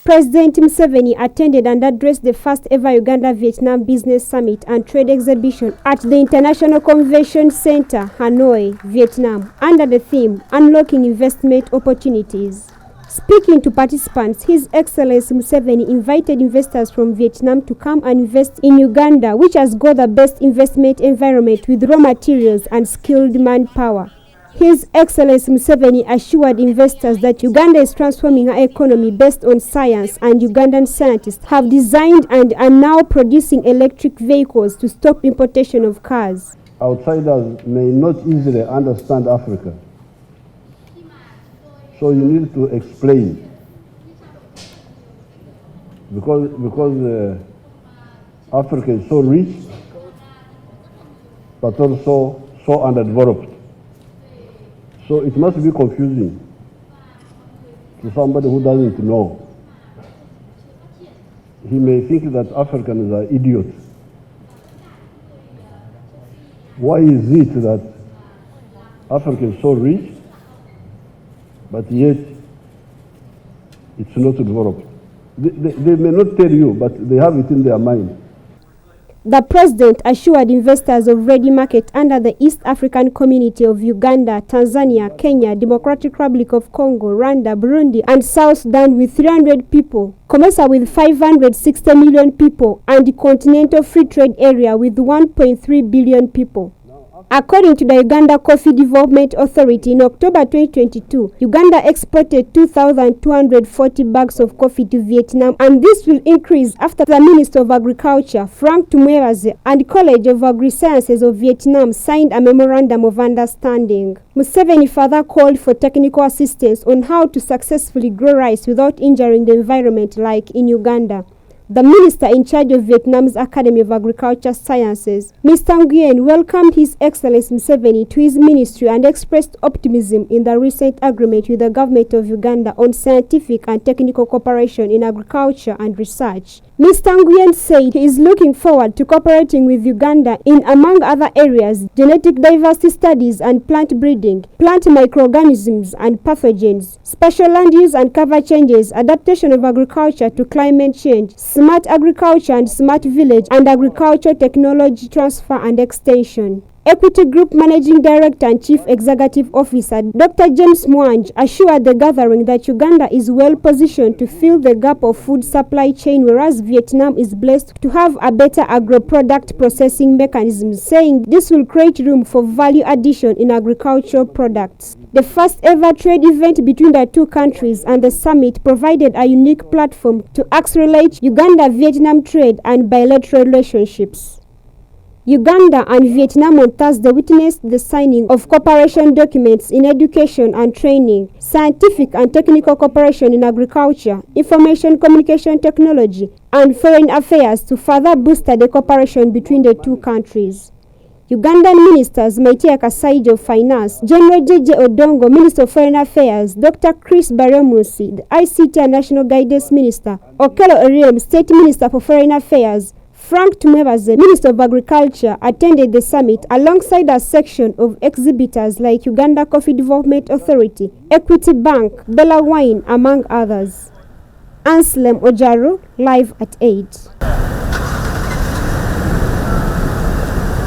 President Museveni attended and addressed the first ever Uganda-Vietnam Business Summit and Trade Exhibition at the International Convention Center, Hanoi, Vietnam, under the theme Unlocking Investment Opportunities. Speaking to participants, His Excellency Museveni invited investors from Vietnam to come and invest in Uganda, which has got the best investment environment with raw materials and skilled manpower. His Excellency Museveni assured investors that Uganda is transforming her economy based on science, and Ugandan scientists have designed and are now producing electric vehicles to stop importation of cars. Outsiders may not easily understand Africa, so you need to explain, because Africa is so rich, but also so underdeveloped. So it must be confusing to somebody who doesn't know. He may think that Africans are idiots. Why is it that Africa is so rich, but yet it's not developed? They may not tell you, but they have it in their mind. The president assured investors of ready market under the East African Community of Uganda, Tanzania, Kenya, Democratic Republic of Congo, Rwanda, Burundi, and South Sudan with 300 people, COMESA with 560 million people, and the Continental Free Trade Area with 1.3 billion people. According to the Uganda Coffee Development Authority, in October 2022, Uganda exported 2,240 bags of coffee to Vietnam, and this will increase after the Minister of Agriculture, Frank Tumwebaze, and College of Agri-Sciences of Vietnam signed a memorandum of understanding. Museveni further called for technical assistance on how to successfully grow rice without injuring the environment like in Uganda. The minister in charge of Vietnam's Academy of Agriculture Sciences, Mr. Nguyen, welcomed His Excellency Museveni to his ministry and expressed optimism in the recent agreement with the government of Uganda on scientific and technical cooperation in agriculture and research. Mr. Nguyen said he is looking forward to cooperating with Uganda in, among other areas, genetic diversity studies and plant breeding, plant microorganisms and pathogens, spatial land use and cover changes, adaptation of agriculture to climate change, smart agriculture and smart village, and agriculture technology transfer and extension. Equity Group Managing Director and Chief Executive Officer Dr. James Mwanj assured the gathering that Uganda is well positioned to fill the gap of food supply chain, whereas Vietnam is blessed to have a better agro-product processing mechanism, saying this will create room for value addition in agricultural products. The first ever trade event between the two countries and the summit provided a unique platform to accelerate Uganda-Vietnam trade and bilateral relationships. Uganda and Vietnam on Thursday witnessed the signing of cooperation documents in education and training, scientific and technical cooperation in agriculture, information communication technology, and foreign affairs to further boost the cooperation between the two countries. Ugandan ministers Maitia Kasaijo of Finance, General J.J. Odongo, Minister of Foreign Affairs, Dr. Chris Baremusi, the ICT and National Guidance Minister, Okello Oryem, State Minister for Foreign Affairs, Frank Tumwebaze, Minister of Agriculture, attended the summit alongside a section of exhibitors like Uganda Coffee Development Authority, Equity Bank, Bella Wine, among others. Anslem, Ojaru, live at 8.